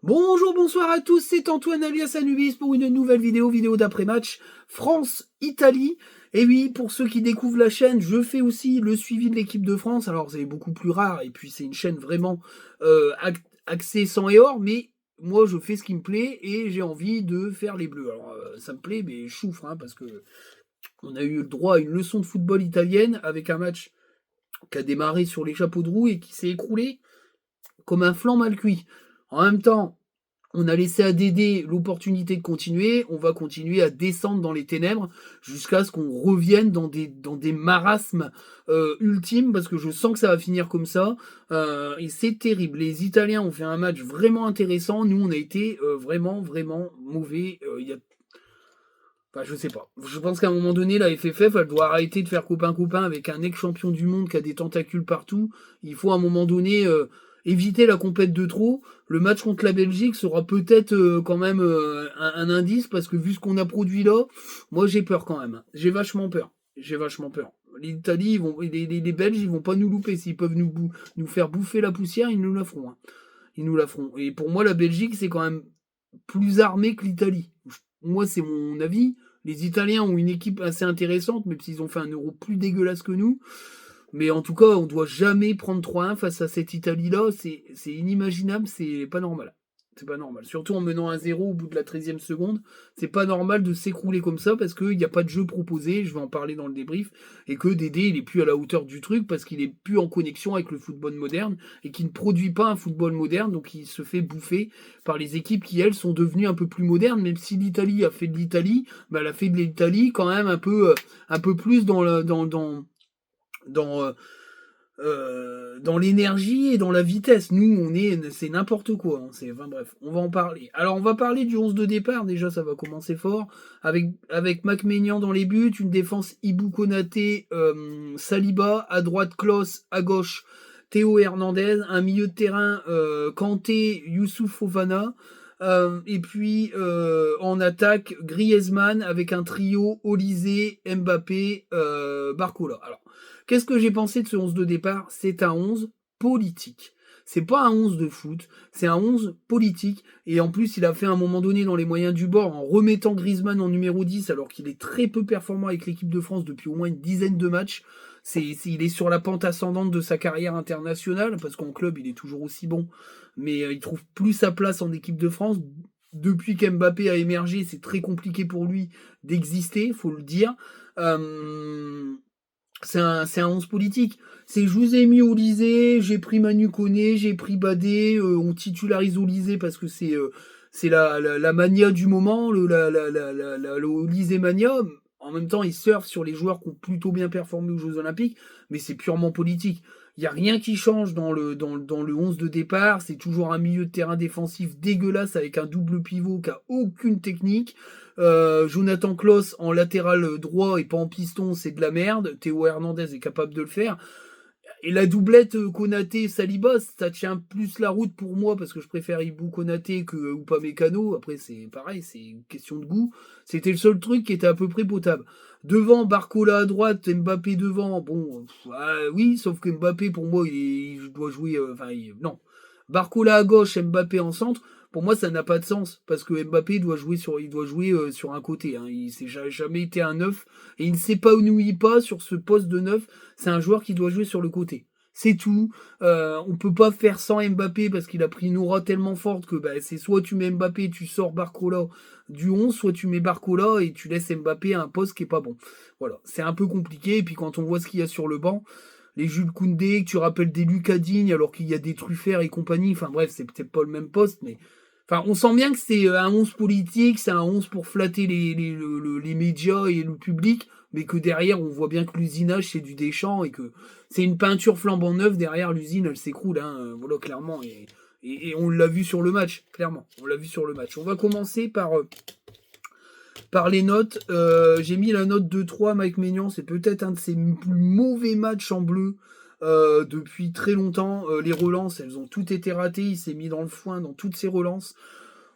Bonjour, bonsoir à tous, c'est Antoine alias Anubis pour une nouvelle vidéo d'après-match France-Italie. Et oui, pour ceux qui découvrent la chaîne, je fais aussi le suivi de l'équipe de France. Alors c'est beaucoup plus rare et puis c'est une chaîne vraiment axée sang et or, mais moi je fais ce qui me plaît et j'ai envie de faire les bleus. Alors ça me plaît, mais je souffre parce que on a eu le droit à une leçon de football italienne avec un match qui a démarré sur les chapeaux de roue et qui s'est écroulé comme un flan mal cuit. En même temps, on a laissé à Dédé l'opportunité de continuer, on va continuer à descendre dans les ténèbres jusqu'à ce qu'on revienne dans des marasmes ultimes, parce que je sens que ça va finir comme ça, et c'est terrible. Les Italiens ont fait un match vraiment intéressant, nous on a été vraiment mauvais. Enfin, je sais pas. Je pense qu'à un moment donné, la FFF, elle doit arrêter de faire copain-copain avec un ex-champion du monde qui a des tentacules partout. Il faut à un moment donné éviter la compète de trop. Le match contre la Belgique sera peut-être quand même un indice, parce que vu ce qu'on a produit là, moi j'ai peur quand même. J'ai vachement peur. J'ai vachement peur. L'Italie, les Belges, ils vont pas nous louper. S'ils peuvent nous faire bouffer la poussière, ils nous la feront. Ils nous la feront. Et pour moi, la Belgique, c'est quand même plus armée que l'Italie. Moi, c'est mon avis. Les Italiens ont une équipe assez intéressante, même s'ils ont fait un euro plus dégueulasse que nous. Mais en tout cas, on doit jamais prendre 3-1 face à cette Italie-là. C'est inimaginable, c'est pas normal. C'est pas normal. Surtout en menant 1-0 au bout de la 13e seconde. C'est pas normal de s'écrouler comme ça parce qu'il n'y a pas de jeu proposé. Je vais en parler dans le débrief. Et que Dédé, il est plus à la hauteur du truc parce qu'il est plus en connexion avec le football moderne et qu'il ne produit pas un football moderne. Donc il se fait bouffer par les équipes qui, elles, sont devenues un peu plus modernes. Même si l'Italie a fait de l'Italie, bah, elle a fait de l'Italie quand même un peu plus dans, dans l'énergie et dans la vitesse. Nous, c'est n'importe quoi. Enfin bref, on va en parler. Alors, on va parler du 11 de départ. Déjà, ça va commencer fort. Avec Mac Maignan dans les buts, une défense Ibou Konaté, Saliba, à droite Klos, à gauche Théo Hernandez, un milieu de terrain Kanté, Youssouf Fofana. Et puis en attaque, Griezmann avec un trio Olysée, Mbappé, Barcola. Alors, qu'est-ce que j'ai pensé de ce 11 de départ? C'est un 11 politique. C'est pas un 11 de foot, c'est un 11 politique. Et en plus, il a fait à un moment donné dans les moyens du bord en remettant Griezmann en numéro 10 alors qu'il est très peu performant avec l'équipe de France depuis au moins une dizaine de matchs. Il est sur la pente ascendante de sa carrière internationale parce qu'en club, il est toujours aussi bon. Mais il trouve plus sa place en équipe de France. Depuis qu'Mbappé a émergé, c'est très compliqué pour lui d'exister, faut le dire. Euh, c'est un 11 politique. Je vous ai mis Olysée, j'ai pris Manu Koné, j'ai pris Badé, on titularise Olysée parce que c'est la mania du moment, le Olysée mania. En même temps, il surfe sur les joueurs qui ont plutôt bien performé aux Jeux Olympiques, mais c'est purement politique. Il n'y a rien qui change dans le 11 de départ. C'est toujours un milieu de terrain défensif dégueulasse avec un double pivot qui a aucune technique. Jonathan Klaus en latéral droit et pas en piston, c'est de la merde. Théo Hernandez est capable de le faire. Et la doublette Konaté-Saliba, ça tient plus la route pour moi parce que je préfère Ibou Konaté que Upamecano. Après, c'est pareil, c'est une question de goût. C'était le seul truc qui était à peu près potable. Devant, Barcola à droite, Mbappé devant. Bon, oui, sauf que Mbappé, pour moi, il doit jouer. Non. Barcola à gauche, Mbappé en centre. Pour moi, ça n'a pas de sens parce que Mbappé il doit jouer sur un côté. Il s'est jamais été un neuf et il ne s'épanouit pas sur ce poste de neuf. C'est un joueur qui doit jouer sur le côté. C'est tout. On peut pas faire sans Mbappé parce qu'il a pris une aura tellement forte que c'est soit tu mets Mbappé et tu sors Barcola du 11, soit tu mets Barcola et tu laisses Mbappé à un poste qui est pas bon. Voilà, c'est un peu compliqué. Et puis quand on voit ce qu'il y a sur le banc, les Jules Koundé, que tu rappelles des Lucas Digne alors qu'il y a des Truffert et compagnie. Enfin bref, c'est peut-être pas le même poste, mais enfin, on sent bien que c'est un 11 politique, c'est un 11 pour flatter les médias et le public, mais que derrière, on voit bien que l'usinage, c'est du Deschamps et que c'est une peinture flambant neuve. Derrière, l'usine, elle s'écroule, voilà, clairement. Et on l'a vu sur le match, clairement. On l'a vu sur le match. On va commencer par les notes. J'ai mis la note de 3 Mike Maignan. C'est peut-être un de ses plus mauvais matchs en bleu depuis très longtemps. Les relances, elles ont toutes été ratées. Il s'est mis dans le foin dans toutes ses relances.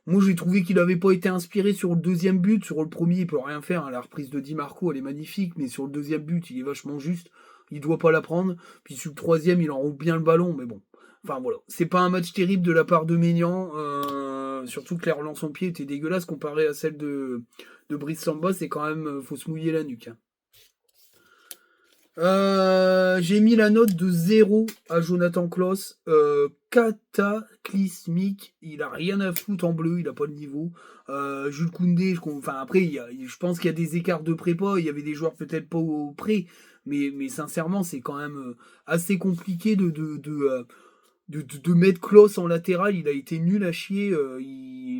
Moi, j'ai trouvé qu'il n'avait pas été inspiré sur le deuxième but. Sur le premier, il peut rien faire. La reprise de Di Marco, elle est magnifique. Mais sur le deuxième but, il est vachement juste. Il doit pas la prendre. Puis sur le troisième, il enroule bien le ballon. Mais bon. Enfin, voilà. C'est pas un match terrible de la part de Maignan. Surtout que les relances en pied étaient dégueulasses comparées à celles de Brice Samba. C'est quand même... faut se mouiller la nuque. Hein. J'ai mis la note de 0 à Jonathan Klaus. Cataclysmique. Il a rien à foutre en bleu. Il a pas de niveau. Jules Koundé, enfin après, je pense qu'il y a des écarts de prépa. Il y avait des joueurs peut-être pas au pré. Mais sincèrement, c'est quand même assez compliqué de mettre Klaus en latéral. Il a été nul à chier.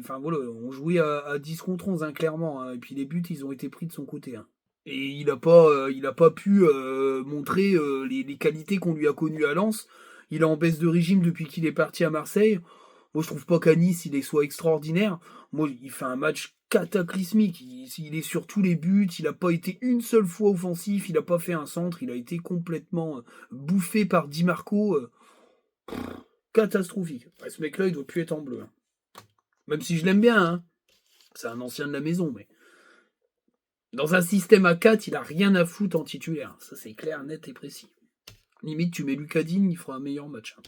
Enfin voilà, on jouait à 10 contre 11, hein, clairement. Hein, et puis les buts, ils ont été pris de son côté. Hein. Et il a pas pu montrer les qualités qu'on lui a connues à Lens. Il est en baisse de régime depuis qu'il est parti à Marseille. Moi, je trouve pas qu'à Nice, il soit extraordinaire. Moi, il fait un match cataclysmique. Il est sur tous les buts. Il n'a pas été une seule fois offensif. Il n'a pas fait un centre. Il a été complètement bouffé par Di Marco. Catastrophique. Ouais, ce mec-là, il doit plus être en bleu. Hein. Même si je l'aime bien. Hein. C'est un ancien de la maison, mais... Dans un système à 4, il a rien à foutre en titulaire. Ça, c'est clair, net et précis. Limite, tu mets Lucas Digne, il fera un meilleur match. Hein.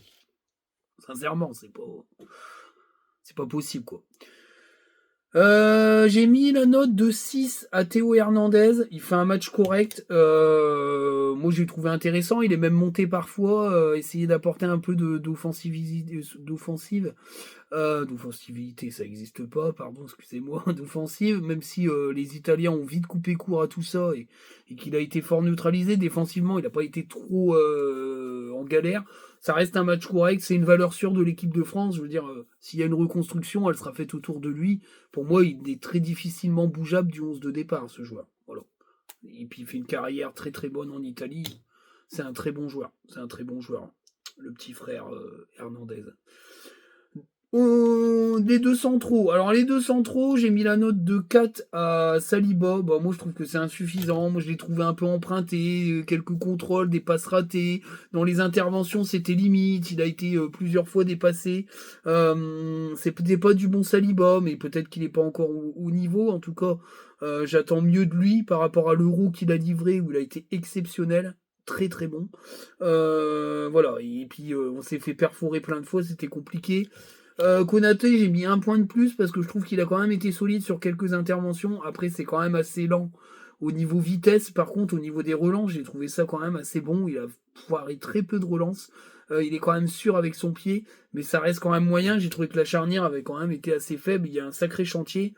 Sincèrement, c'est pas possible, quoi. J'ai mis la note de 6 à Théo Hernandez. Il fait un match correct. Moi, j'ai trouvé intéressant. Il est même monté parfois, essayer d'apporter un peu d'offensive. D'offensivité, ça n'existe pas, pardon, excusez-moi, d'offensive, même si les Italiens ont vite coupé court à tout ça et qu'il a été fort neutralisé. Défensivement, il n'a pas été trop en galère. Ça reste un match correct, c'est une valeur sûre de l'équipe de France. Je veux dire, s'il y a une reconstruction, elle sera faite autour de lui. Pour moi, il est très difficilement bougeable du 11 de départ, ce joueur. Voilà. Et puis il fait une carrière très très bonne en Italie. C'est un très bon joueur. C'est un très bon joueur. Le petit frère Hernandez. Les deux centraux. Alors les deux centraux, j'ai mis la note de 4 à Saliba. Bah, moi je trouve que c'est insuffisant. Moi je l'ai trouvé un peu emprunté. Quelques contrôles, des passes ratées. Dans les interventions, c'était limite. Il a été plusieurs fois dépassé. C'est peut-être pas du bon Saliba, mais peut-être qu'il n'est pas encore au niveau. En tout cas, j'attends mieux de lui par rapport à l'Euro qu'il a livré où il a été exceptionnel. Très très bon. Voilà. Et puis on s'est fait perforer plein de fois. C'était compliqué. Konaté, j'ai mis un point de plus parce que je trouve qu'il a quand même été solide sur quelques interventions. Après, c'est quand même assez lent au niveau vitesse. Par contre, au niveau des relances, j'ai trouvé ça quand même assez bon. Il a foiré très peu de relances. Il est quand même sûr avec son pied, mais ça reste quand même moyen. J'ai trouvé que la charnière avait quand même été assez faible. Il y a un sacré chantier.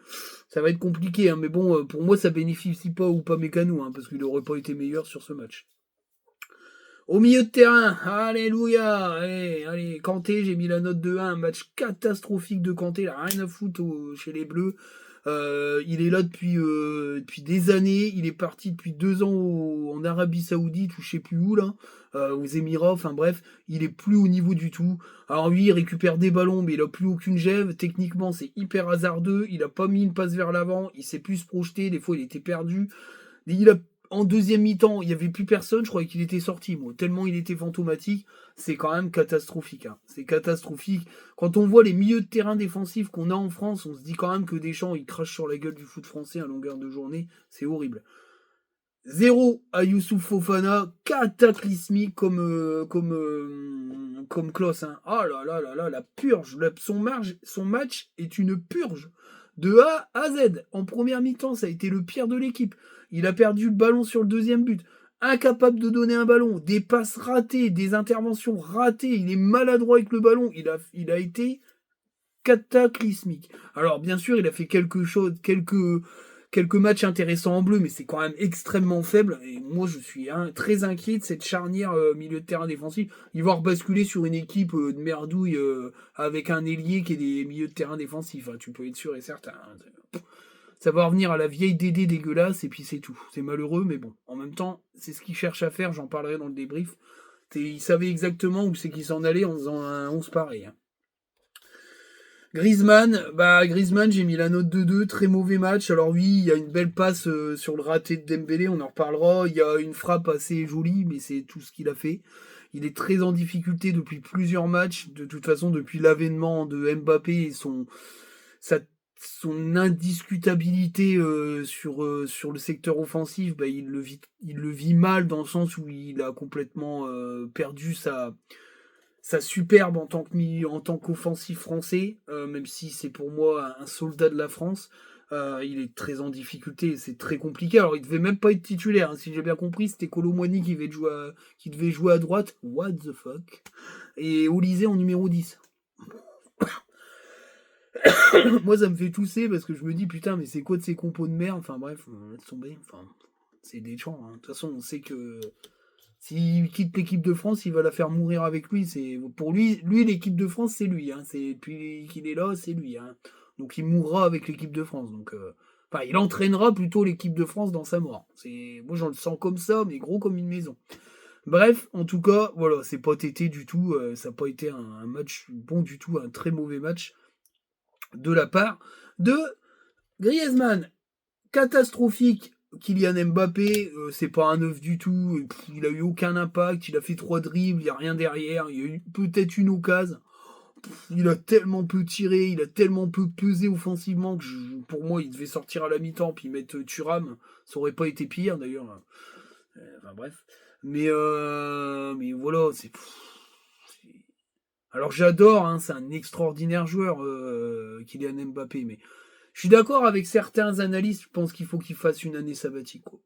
Ça va être compliqué, hein, mais bon, pour moi, ça bénéficie pas ou pas Mécano, hein, parce qu'il n'aurait pas été meilleur sur ce match. Au milieu de terrain, alléluia, allez, Kanté, j'ai mis la note de 1, un match catastrophique de Kanté, il a rien à foutre chez les Bleus. Il est là depuis des années, il est parti depuis 2 ans en Arabie Saoudite ou je sais plus où là, aux Émirats, enfin bref, il est plus au niveau du tout. Alors lui, il récupère des ballons, mais il a plus aucune gève. Techniquement, c'est hyper hasardeux. Il a pas mis une passe vers l'avant, il sait plus se projeter. Des fois, il était perdu. En deuxième mi-temps, il n'y avait plus personne, je croyais qu'il était sorti, moi. Tellement il était fantomatique, c'est quand même catastrophique. Hein. C'est catastrophique. Quand on voit les milieux de terrain défensifs qu'on a en France, on se dit quand même que Deschamps, il crache sur la gueule du foot français à longueur de journée. C'est horrible. 0 à Youssouf Fofana, cataclysmique comme Klaus. Hein. Oh là là là là, la purge. Son match est une purge. De A à Z. En première mi-temps, ça a été le pire de l'équipe. Il a perdu le ballon sur le deuxième but. Incapable de donner un ballon. Des passes ratées, des interventions ratées. Il est maladroit avec le ballon. Il a été cataclysmique. Alors, bien sûr, il a fait quelques matchs intéressants en bleu, mais c'est quand même extrêmement faible. Et moi, je suis très inquiet de cette charnière milieu de terrain défensif. Il va rebasculer sur une équipe de merdouille avec un ailier qui est des milieux de terrain défensifs. Hein, tu peux être sûr et certain. Hein. Ça va revenir à la vieille Dédé dégueulasse et puis c'est tout. C'est malheureux, mais bon. En même temps, c'est ce qu'il cherche à faire. J'en parlerai dans le débrief. Il savait exactement où c'est qu'il s'en allait en faisant un 11 pareil. Hein. Griezmann, j'ai mis la note de 2, très mauvais match. Alors oui, il y a une belle passe sur le raté de Dembélé, on en reparlera. Il y a une frappe assez jolie, mais c'est tout ce qu'il a fait. Il est très en difficulté depuis plusieurs matchs. De toute façon, depuis l'avènement de Mbappé et son indiscutabilité sur le secteur offensif, il le vit mal dans le sens où il a complètement perdu sa superbe en tant qu'offensif français, même si c'est pour moi un soldat de la France. Il est très en difficulté, c'est très compliqué. Alors il devait même pas être titulaire, hein, si j'ai bien compris, c'était Kolo Muani qui devait jouer à droite. What the fuck? Et Olysée en numéro 10. Moi ça me fait tousser parce que je me dis putain mais c'est quoi de ces compos de merde? Enfin bref, laisse tomber. Enfin, c'est des chants. Hein. De toute façon on sait que s'il quitte l'équipe de France, il va la faire mourir avec lui. C'est pour lui l'équipe de France, c'est lui. Hein. C'est depuis qu'il est là, c'est lui. Hein. Donc il mourra avec l'équipe de France. Donc enfin, il entraînera plutôt l'équipe de France dans sa mort. C'est moi j'en le sens comme ça, mais gros comme une maison. Bref, en tout cas, voilà, c'est pas tété du tout. Ça n'a pas été un match bon du tout, un très mauvais match de la part de Griezmann. Catastrophique. Kylian Mbappé, c'est pas un neuf du tout, il a eu aucun impact, il a fait 3 dribbles, il n'y a rien derrière, il y a eu peut-être une occasion. Il a tellement peu tiré, il a tellement peu pesé offensivement que pour moi il devait sortir à la mi-temps puis mettre Thuram, ça aurait pas été pire d'ailleurs. Enfin bref. Mais voilà, alors j'adore, hein, c'est un extraordinaire joueur, Kylian Mbappé, mais je suis d'accord avec certains analystes, je pense qu'il faut qu'il fasse une année sabbatique. Quoi.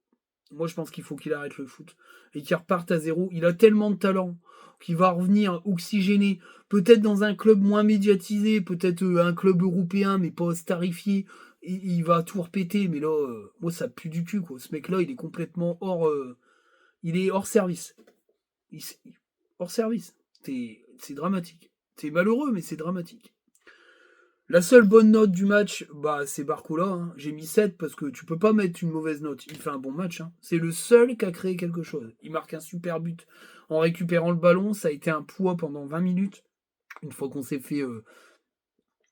Moi, je pense qu'il faut qu'il arrête le foot et qu'il reparte à zéro. Il a tellement de talent qu'il va revenir oxygéné, peut-être dans un club moins médiatisé, peut-être un club européen, mais pas starifié. Il va tout repéter, mais là, moi, ça pue du cul. Quoi. Ce mec-là, il est complètement il est hors service. Il, hors service. C'est dramatique. C'est malheureux, mais c'est dramatique. La seule bonne note du match, bah, c'est Barcola. Hein. J'ai mis 7 parce que tu peux pas mettre une mauvaise note. Il fait un bon match. Hein. C'est le seul qui a créé quelque chose. Il marque un super but en récupérant le ballon. Ça a été un poids pendant 20 minutes. Une fois qu'on s'est fait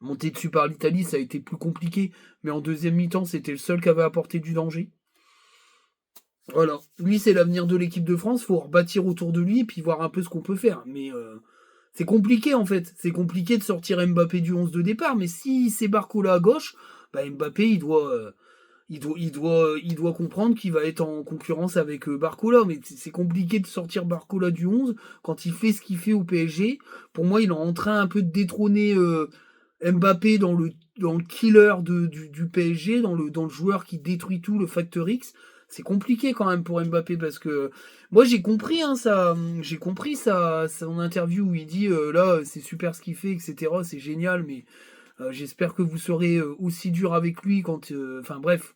monter dessus par l'Italie, ça a été plus compliqué. Mais en deuxième mi-temps, c'était le seul qui avait apporté du danger. Voilà. Lui, c'est l'avenir de l'équipe de France. Il faut rebâtir autour de lui et puis voir un peu ce qu'on peut faire. Mais c'est compliqué en fait. C'est compliqué de sortir Mbappé du 11 de départ. Mais si c'est Barcola à gauche, bah, Mbappé, il doit comprendre qu'il va être en concurrence avec Barcola. Mais c'est compliqué de sortir Barcola du 11 quand il fait ce qu'il fait au PSG. Pour moi, il est en train un peu de détrôner Mbappé dans le killer du PSG, dans le joueur qui détruit tout, le Factor X. C'est compliqué quand même pour Mbappé parce que moi j'ai compris j'ai compris son interview où il dit là c'est super ce qu'il fait etc c'est génial mais j'espère que vous serez aussi dur avec lui quand enfin bref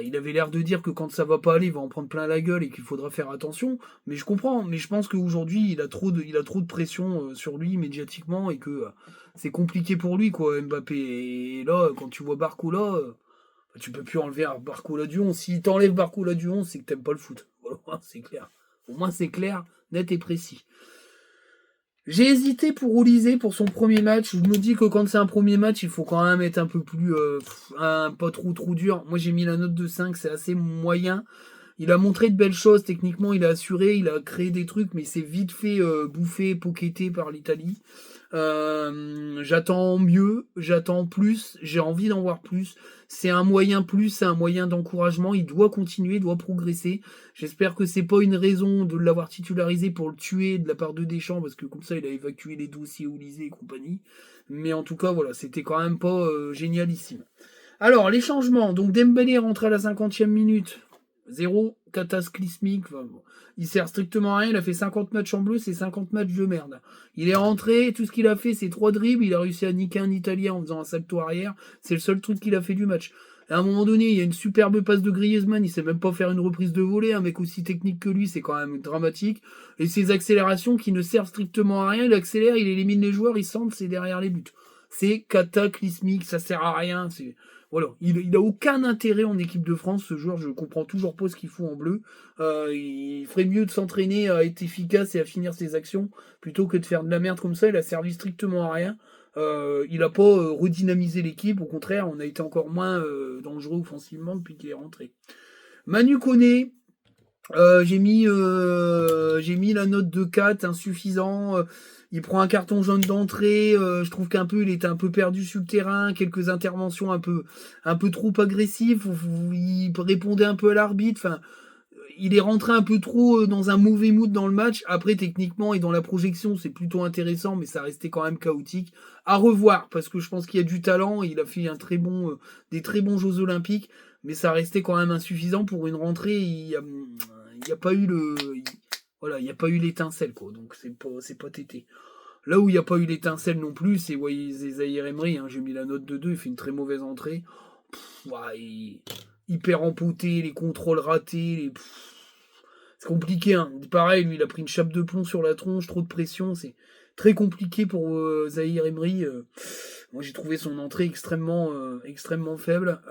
il avait l'air de dire que quand ça va pas aller il va en prendre plein la gueule et qu'il faudra faire attention mais je comprends mais je pense qu'aujourd'hui il a trop de pression sur lui médiatiquement et que c'est compliqué pour lui quoi Mbappé et là quand tu vois Barcola tu peux plus enlever un Barcola du 11. S'il t'enlève Barcola du 11, c'est que t'aimes pas le foot. Voilà, c'est clair. Au moins, c'est clair, net et précis. J'ai hésité pour Olysée pour son premier match. Je me dis que quand c'est un premier match, il faut quand même être un peu plus. Pas trop dur. Moi, j'ai mis la note de 5, c'est assez moyen. Il a montré de belles choses, techniquement, il a assuré, il a créé des trucs, mais c'est vite fait bouffé, poqueté par l'Italie. J'attends mieux, j'attends plus, j'ai envie d'en voir plus. C'est un moyen plus, c'est un moyen d'encouragement. Il doit continuer, il doit progresser. J'espère que c'est pas une raison de l'avoir titularisé pour le tuer de la part de Deschamps, parce que comme ça il a évacué les dossiers Olysée et compagnie. Mais en tout cas, voilà, c'était quand même pas génialissime. Alors, les changements. Donc Dembélé est rentré à la 50e minute. Zéro cataclysmique. Enfin, bon. Il sert strictement à rien. Il a fait 50 matchs en bleu, c'est 50 matchs de merde. Il est rentré, tout ce qu'il a fait, c'est 3 dribbles. Il a réussi à niquer un Italien en faisant un salto arrière. C'est le seul truc qu'il a fait du match. À un moment donné, il y a une superbe passe de Griezmann. Il sait même pas faire une reprise de volée. Un mec aussi technique que lui, c'est quand même dramatique. Et ses accélérations qui ne servent strictement à rien. Il accélère, il élimine les joueurs, il centre, c'est derrière les buts. C'est cataclysmique, ça sert à rien. Voilà, il a aucun intérêt en équipe de France, ce joueur, je comprends toujours pas ce qu'il fout en bleu. Il ferait mieux de s'entraîner à être efficace et à finir ses actions, plutôt que de faire de la merde comme ça, il a servi strictement à rien. Il a pas redynamisé l'équipe, au contraire, on a été encore moins dangereux offensivement depuis qu'il est rentré. Manu Koné, j'ai mis la note de 4, insuffisant. Il prend un carton jaune d'entrée. Je trouve qu'un peu il était un peu perdu sur le terrain. Quelques interventions un peu trop agressives. Il répondait un peu à l'arbitre. Enfin, il est rentré un peu trop dans un mauvais mood dans le match. Après, techniquement et dans la projection, c'est plutôt intéressant, mais ça restait quand même chaotique. À revoir, parce que je pense qu'il y a du talent. Il a fait des très bons Jeux Olympiques, mais ça restait quand même insuffisant pour une rentrée. Il y a pas eu voilà, il n'y a pas eu l'étincelle, quoi. Donc c'est pas tété. Là où il n'y a pas eu l'étincelle non plus, c'est Zaïre Emery. Hein. J'ai mis la note de 2, il fait une très mauvaise entrée. Hyper empoté, les contrôles ratés. C'est compliqué. Hein. Pareil, lui, il a pris une chape de plomb sur la tronche, trop de pression. C'est très compliqué pour Zaïre Emery. Moi, j'ai trouvé son entrée extrêmement faible.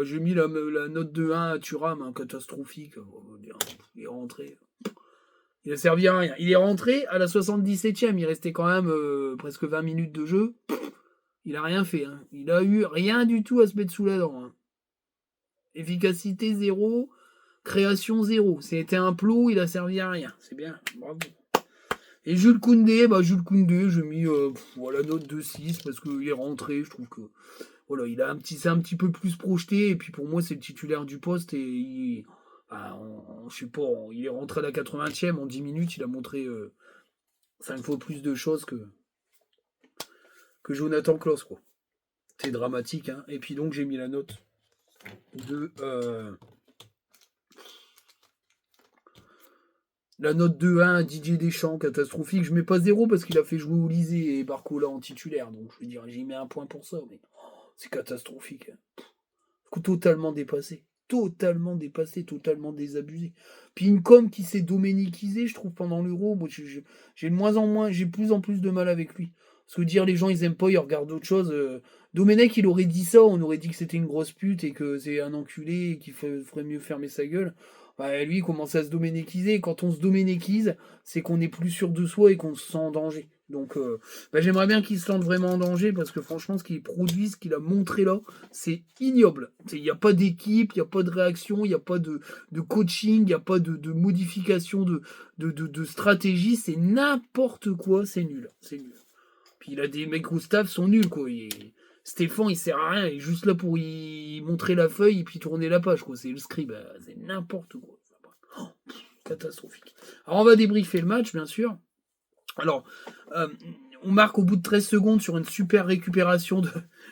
J'ai mis la note de 1 à Thuram, hein, catastrophique. Il est rentré. Il a servi à rien. Il est rentré à la 77e. Il restait quand même presque 20 minutes de jeu. Il a rien fait. Hein. Il a eu rien du tout à se mettre sous la dent. Hein. Efficacité 0. Création 0. C'était un plot. Il a servi à rien. C'est bien. Bravo. Et Jules Koundé, j'ai mis la note de 6 parce qu'il est rentré. Je trouve que voilà, s'est un petit peu plus projeté. Et puis pour moi, c'est le titulaire du poste. Et je sais pas, il est rentré à la 80e. En 10 minutes, il a montré 5 fois plus de choses que Jonathan Klaus, quoi. C'est dramatique, hein. Et puis donc j'ai mis la note de la note de 1 à Didier Deschamps, catastrophique. Je mets pas 0 parce qu'il a fait jouer Olysée et Barcola en titulaire. Donc je veux dire, j'y mets un point pour ça, mais c'est catastrophique. Hein. Totalement dépassé, totalement désabusé. Puis une com qui s'est doméniquisée, je trouve, pendant l'Euro. Moi, j'ai de plus en plus de mal avec lui. Parce que dire les gens ils aiment pas, ils regardent autre chose. Domenech, il aurait dit ça, on aurait dit que c'était une grosse pute et que c'est un enculé et qu'il ferait mieux fermer sa gueule. Lui, il commence à se doménéquiser. Et quand on se doménéquise, c'est qu'on est plus sûr de soi et qu'on se sent en danger. Donc, j'aimerais bien qu'il se sente vraiment en danger parce que franchement, ce qu'il produit, ce qu'il a montré là, c'est ignoble. Il n'y a pas d'équipe, il n'y a pas de réaction, il n'y a pas de coaching, il n'y a pas de modification de stratégie. C'est n'importe quoi, c'est nul. C'est nul. Puis il a des mecs au staff sont nuls, quoi. Stéphane, il sert à rien, il est juste là pour y montrer la feuille et puis tourner la page, quoi. C'est le scribe, c'est n'importe quoi. Catastrophique. Alors on va débriefer le match, bien sûr. Alors, on marque au bout de 13 secondes sur une super récupération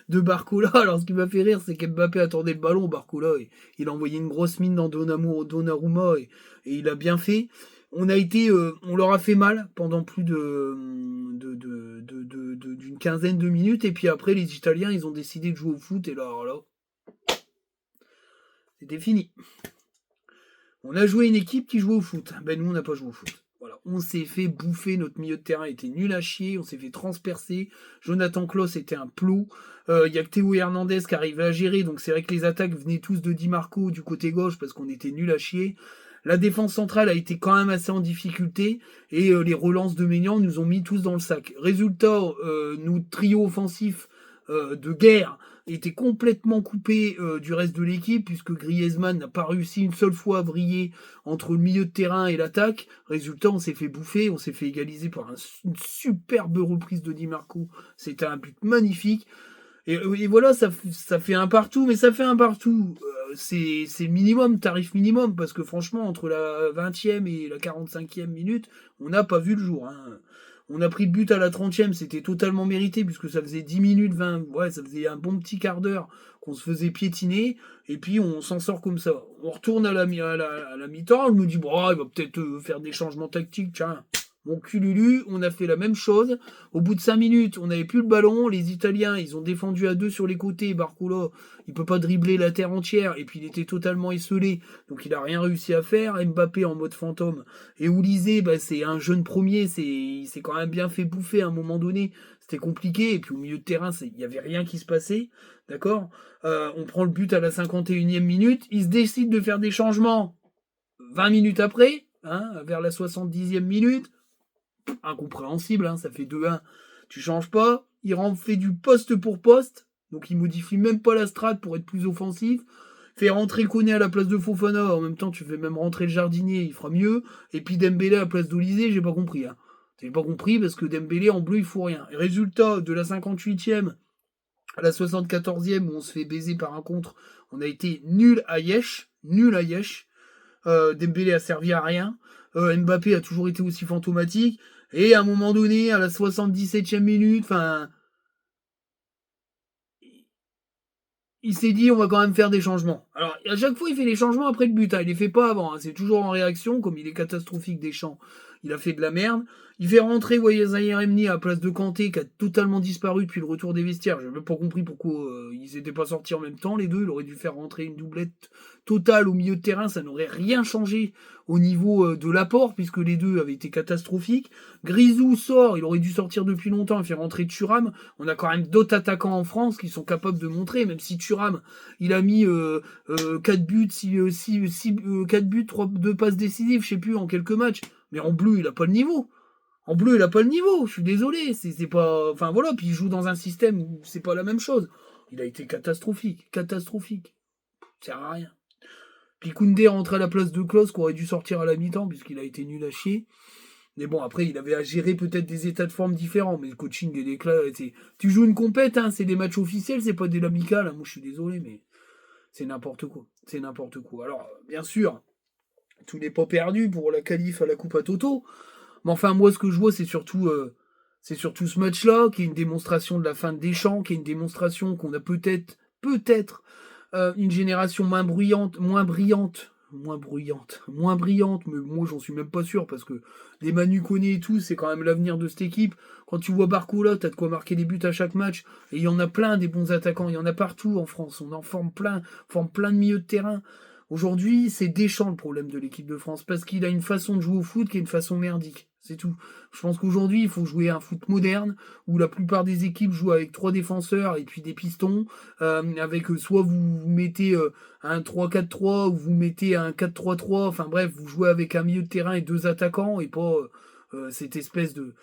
de Barcola. Alors, ce qui m'a fait rire, c'est qu'Mbappé attendait le ballon. Barcola, il a envoyé une grosse mine dans Donnarumma et il a bien fait. On leur a fait mal pendant plus d'une quinzaine de minutes. Et puis après, les Italiens, ils ont décidé de jouer au foot. Et là, c'était fini. On a joué une équipe qui jouait au foot. Nous, on n'a pas joué au foot. Voilà, on s'est fait bouffer, notre milieu de terrain était nul à chier, on s'est fait transpercer. Jonathan Klaus était un plot. Il y a que Théo Hernandez qui arrivait à gérer, donc c'est vrai que les attaques venaient tous de Di Marco du côté gauche parce qu'on était nul à chier. La défense centrale a été quand même assez en difficulté et les relances de Maignan nous ont mis tous dans le sac. Résultat, nous trio offensif de guerre était complètement coupé du reste de l'équipe puisque Griezmann n'a pas réussi une seule fois à briller entre le milieu de terrain et l'attaque. Résultat, on s'est fait bouffer, on s'est fait égaliser par une superbe reprise de Di Marco. C'était un but magnifique. Et voilà, ça fait un partout, mais ça fait un partout. C'est minimum, tarif minimum, parce que franchement, entre la 20e et la 45e minute, on n'a pas vu le jour. Hein. On a pris le but à la 30e, c'était totalement mérité, puisque ça faisait 10 minutes, 20, ça faisait un bon petit quart d'heure qu'on se faisait piétiner, et puis on s'en sort comme ça. On retourne à la mi-temps, on nous dit, il va peut-être faire des changements tactiques, tiens. Mon cululu, on a fait la même chose. Au bout de 5 minutes, on n'avait plus le ballon. Les Italiens, ils ont défendu à 2 sur les côtés. Barcola, il peut pas dribbler la terre entière. Et puis il était totalement esselé. Donc il a rien réussi à faire. Mbappé en mode fantôme. Et Olysée, c'est un jeune premier. Il s'est quand même bien fait bouffer à un moment donné. C'était compliqué. Et puis au milieu de terrain, il n'y avait rien qui se passait. D'accord. On prend le but à la 51e minute. Il se décide de faire des changements 20 minutes après. Vers la 70e minute. Incompréhensible, hein, ça fait 2-1. Tu changes pas, il fait du poste pour poste, donc il modifie même pas la strat pour être plus offensif. Fait rentrer Koné à la place de Fofana, en même temps tu fais même rentrer le jardinier, il fera mieux. Et puis Dembélé à la place d'Olysée, j'ai pas compris. Hein. J'ai pas compris parce que Dembélé en bleu il faut rien. Et résultat, de la 58e à la 74e où on se fait baiser par un contre, on a été nul à Yesh. Dembélé a servi à rien. Mbappé a toujours été aussi fantomatique. Et à un moment donné, à la 77e minute, enfin, il s'est dit on va quand même faire des changements. Alors à chaque fois il fait les changements après le but, hein. Il les fait pas avant, hein. C'est toujours en réaction, comme il est catastrophique Deschamps. Il a fait de la merde. Il fait rentrer Zahir Emni à la place de Kanté qui a totalement disparu depuis le retour des vestiaires. J'ai même pas compris pourquoi ils n'étaient pas sortis en même temps les deux. Il aurait dû faire rentrer une doublette totale au milieu de terrain, ça n'aurait rien changé au niveau de l'apport puisque les deux avaient été catastrophiques. Grisou sort, il aurait dû sortir depuis longtemps et faire rentrer Thuram. On a quand même d'autres attaquants en France qui sont capables de montrer, même si Thuram, il a mis 4 buts, 4 buts, 2 passes décisives, je sais plus, en quelques matchs. Mais en bleu, il a pas le niveau. En bleu, il a pas le niveau. Je suis désolé. C'est pas. Enfin voilà. Puis il joue dans un système où c'est pas la même chose. Il a été catastrophique. Catastrophique. Ça sert à rien. Puis Koundé rentre à la place de Klose, qui aurait dû sortir à la mi-temps, puisqu'il a été nul à chier. Mais bon, après, il avait à gérer peut-être des états de forme différents. Mais le coaching et l'éclat, tu joues une compète, hein, c'est des matchs officiels, c'est pas des l'amical. Hein. Moi, je suis désolé, mais c'est n'importe quoi. C'est n'importe quoi. Alors, bien sûr, tout n'est pas perdu pour la qualif à la Coupe à Toto. Mais enfin, moi, ce que je vois, c'est surtout ce match-là, qui est une démonstration de la fin de Deschamps, qui est une démonstration qu'on a peut-être, une génération moins brillante, mais moi, j'en suis même pas sûr, parce que les Manu Koné et tout, c'est quand même l'avenir de cette équipe. Quand tu vois Barcola, t'as de quoi marquer des buts à chaque match, et il y en a plein des bons attaquants, il y en a partout en France, on en forme plein de milieux de terrain. Aujourd'hui, c'est Deschamps le problème de l'équipe de France, parce qu'il a une façon de jouer au foot qui est une façon merdique. C'est tout. Je pense qu'aujourd'hui, il faut jouer un foot moderne, où la plupart des équipes jouent avec 3 défenseurs et puis des pistons, avec soit vous mettez un 3-4-3 ou vous mettez un 4-3-3, enfin bref, vous jouez avec un milieu de terrain et 2 attaquants, et pas cette espèce de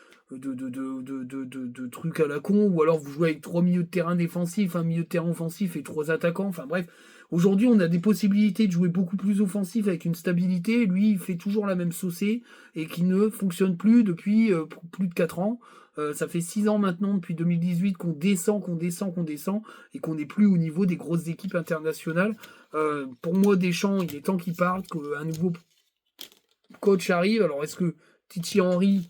truc à la con, ou alors vous jouez avec 3 milieux de terrain défensifs, un milieu de terrain offensif et 3 attaquants, enfin bref. Aujourd'hui, on a des possibilités de jouer beaucoup plus offensif avec une stabilité. Lui, il fait toujours la même saucée et qui ne fonctionne plus depuis plus de 4 ans. Ça fait 6 ans maintenant, depuis 2018, qu'on descend et qu'on n'est plus au niveau des grosses équipes internationales. Pour moi, Deschamps, il est temps qu'il parle, qu'un nouveau coach arrive. Alors, est-ce que Titi Henry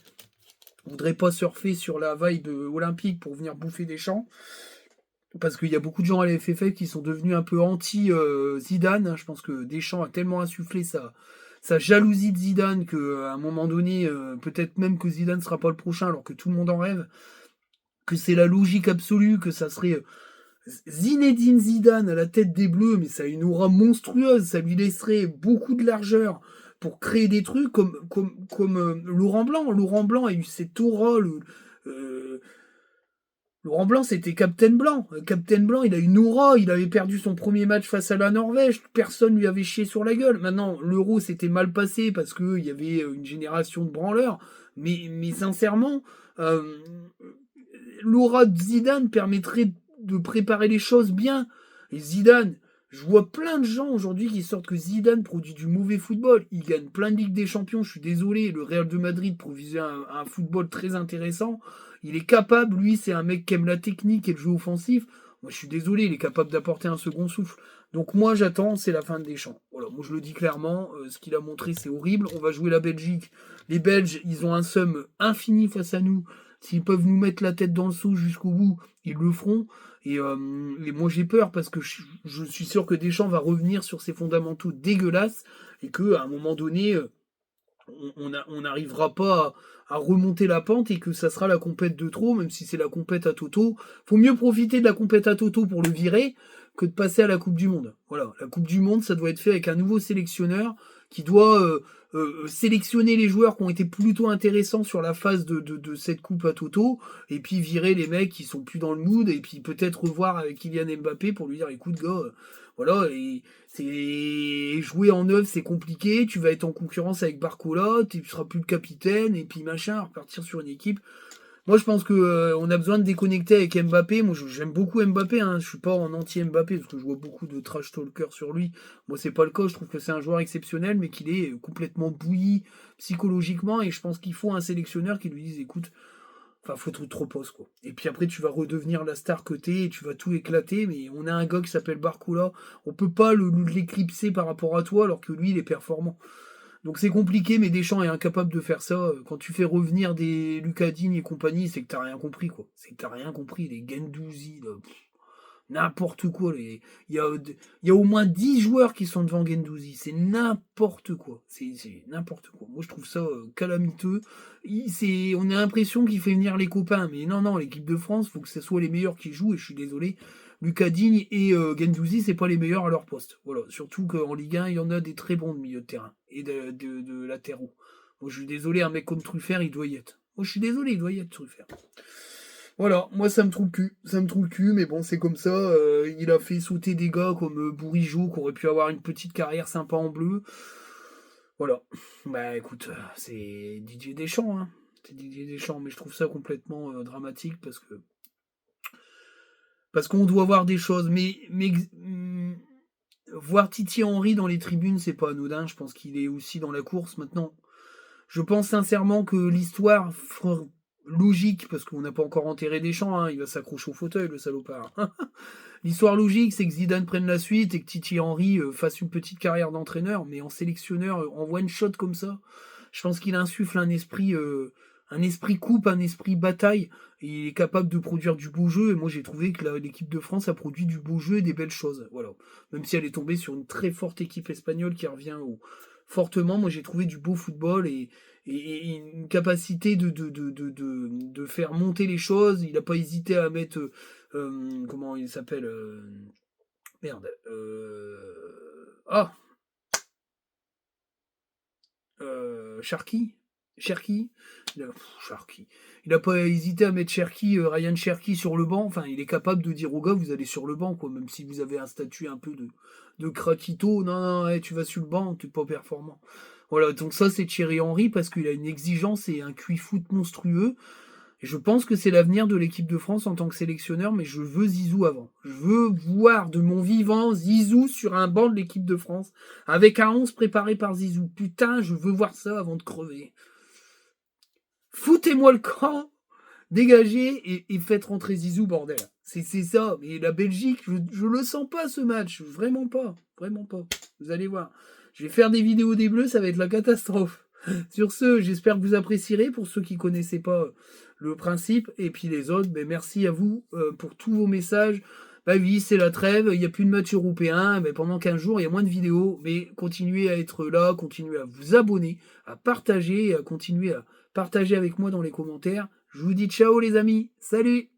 voudrait pas surfer sur la vibe olympique pour venir bouffer Deschamps? Parce qu'il y a beaucoup de gens à la FFF qui sont devenus un peu anti-Zidane. Je pense que Deschamps a tellement insufflé sa jalousie de Zidane qu'à un moment donné, peut-être même que Zidane ne sera pas le prochain alors que tout le monde en rêve, que c'est la logique absolue, que ça serait Zinedine Zidane à la tête des Bleus, mais ça a une aura monstrueuse, ça lui laisserait beaucoup de largeur pour créer des trucs comme Laurent Blanc. Laurent Blanc a eu cette aura, euh, Laurent Blanc, c'était Captain Blanc. Captain Blanc, il a une aura. Il avait perdu son premier match face à la Norvège. Personne lui avait chié sur la gueule. Maintenant, l'Euro s'était mal passé parce qu'il y avait une génération de branleurs. Mais sincèrement, euh, l'aura de Zidane permettrait de préparer les choses bien. Et Zidane, je vois plein de gens aujourd'hui qui sortent que Zidane produit du mauvais football. Il gagne plein de Ligues des Champions. Je suis désolé. Le Real de Madrid produisait un football très intéressant. Il est capable, lui, c'est un mec qui aime la technique et le jeu offensif. Moi, je suis désolé, il est capable d'apporter un second souffle. Donc moi, j'attends, c'est la fin de Deschamps. Voilà, moi je le dis clairement, ce qu'il a montré, c'est horrible. On va jouer la Belgique. Les Belges, ils ont un somme infini face à nous. S'ils peuvent nous mettre la tête dans le seau jusqu'au bout, ils le feront. Et moi, j'ai peur parce que je suis sûr que Deschamps va revenir sur ses fondamentaux dégueulasses et qu'à un moment donné, on n'arrivera pas à remonter la pente et que ça sera la compète de trop, même si c'est la compète à Toto. Faut mieux profiter de la compète à Toto pour le virer que de passer à la Coupe du Monde. Voilà, la Coupe du Monde, ça doit être fait avec un nouveau sélectionneur qui doit sélectionner les joueurs qui ont été plutôt intéressants sur la phase de cette Coupe à Toto, et puis virer les mecs qui sont plus dans le mood, et puis peut-être revoir avec Kylian Mbappé pour lui dire, écoute gars, voilà, et c'est jouer en neuf, c'est compliqué. Tu vas être en concurrence avec Barcola, tu seras plus le capitaine et puis machin, repartir sur une équipe. Moi, je pense que on a besoin de déconnecter avec Mbappé. Moi, j'aime beaucoup Mbappé. Hein. Je suis pas en anti Mbappé parce que je vois beaucoup de trash talker sur lui. Moi, c'est pas le cas. Je trouve que c'est un joueur exceptionnel, mais qu'il est complètement bouilli psychologiquement. Et je pense qu'il faut un sélectionneur qui lui dise, écoute, Enfin, faut trop poste, quoi. Et puis après, tu vas redevenir la star que t'es et tu vas tout éclater. Mais on a un gars qui s'appelle Barcola. On peut pas l'éclipser par rapport à toi alors que lui, il est performant. Donc c'est compliqué, mais Deschamps est incapable de faire ça. Quand tu fais revenir des Lucas Digne et compagnie, c'est que t'as rien compris, quoi. C'est que t'as rien compris. Les Guendouzi, là, n'importe quoi. Il y a au moins 10 joueurs qui sont devant Guendouzi. C'est n'importe quoi. C'est n'importe quoi. Moi, je trouve ça calamiteux. On a l'impression qu'il fait venir les copains. Mais non, non, l'équipe de France, faut que ce soit les meilleurs qui jouent. Et je suis désolé. Lucas Digne et Guendouzi, c'est pas les meilleurs à leur poste. Voilà. Surtout qu'en Ligue 1, il y en a des très bons de milieu de terrain et de latéraux. Moi, je suis désolé, un mec comme Truffert, il doit y être. Moi, je suis désolé, il doit y être, Truffert. Voilà, moi ça me trouve le cul. Ça me trouve le cul, mais bon, c'est comme ça. Il a fait sauter des gars comme Bourigeaud, qui aurait pu avoir une petite carrière sympa en bleu. Voilà. Bah écoute, c'est Didier Deschamps, hein. C'est Didier Deschamps, mais je trouve ça complètement dramatique parce qu'on doit voir des choses. Mais voir Titi Henry dans les tribunes, c'est pas anodin. Je pense qu'il est aussi dans la course maintenant. Je pense sincèrement que l'histoire logique, parce qu'on n'a pas encore enterré Deschamps, hein, il va s'accrocher au fauteuil, le salopard. L'histoire logique, c'est que Zidane prenne la suite et que Titi Henry fasse une petite carrière d'entraîneur, mais en sélectionneur, en one shot comme ça, je pense qu'il insuffle un esprit coupe, un esprit bataille. Et il est capable de produire du beau jeu. Et moi, j'ai trouvé que l'équipe de France a produit du beau jeu et des belles choses. Voilà. Même si elle est tombée sur une très forte équipe espagnole qui revient fortement, moi, j'ai trouvé du beau football et une capacité de faire monter les choses. Il n'a pas hésité à mettre comment il s'appelle merde. Cherki. Cherki. Cherki. Il n'a pas hésité à mettre Cherki, Ryan Cherki sur le banc. Enfin, il est capable de dire aux gars, vous allez sur le banc, quoi. Même si vous avez un statut un peu de craquito. Non, non, tu vas sur le banc, t'es pas performant. Voilà, donc ça, c'est Thierry Henry parce qu'il a une exigence et un QI foot monstrueux. Et je pense que c'est l'avenir de l'équipe de France en tant que sélectionneur, mais je veux Zizou avant. Je veux voir de mon vivant Zizou sur un banc de l'équipe de France, avec un 11 préparé par Zizou. Putain, je veux voir ça avant de crever. Foutez-moi le camp, dégagez et faites rentrer Zizou, bordel. C'est ça. Mais la Belgique, je le sens pas ce match. Vraiment pas. Vraiment pas. Vous allez voir. Je vais faire des vidéos des Bleus, ça va être la catastrophe. Sur ce, j'espère que vous apprécierez pour ceux qui connaissaient pas le principe. Et puis les autres, ben merci à vous pour tous vos messages. Bah oui, c'est la trêve, il n'y a plus de match européen, mais pendant 15 jours, il y a moins de vidéos, mais continuez à être là, continuez à vous abonner, à partager, à continuer à partager avec moi dans les commentaires. Je vous dis ciao les amis, salut!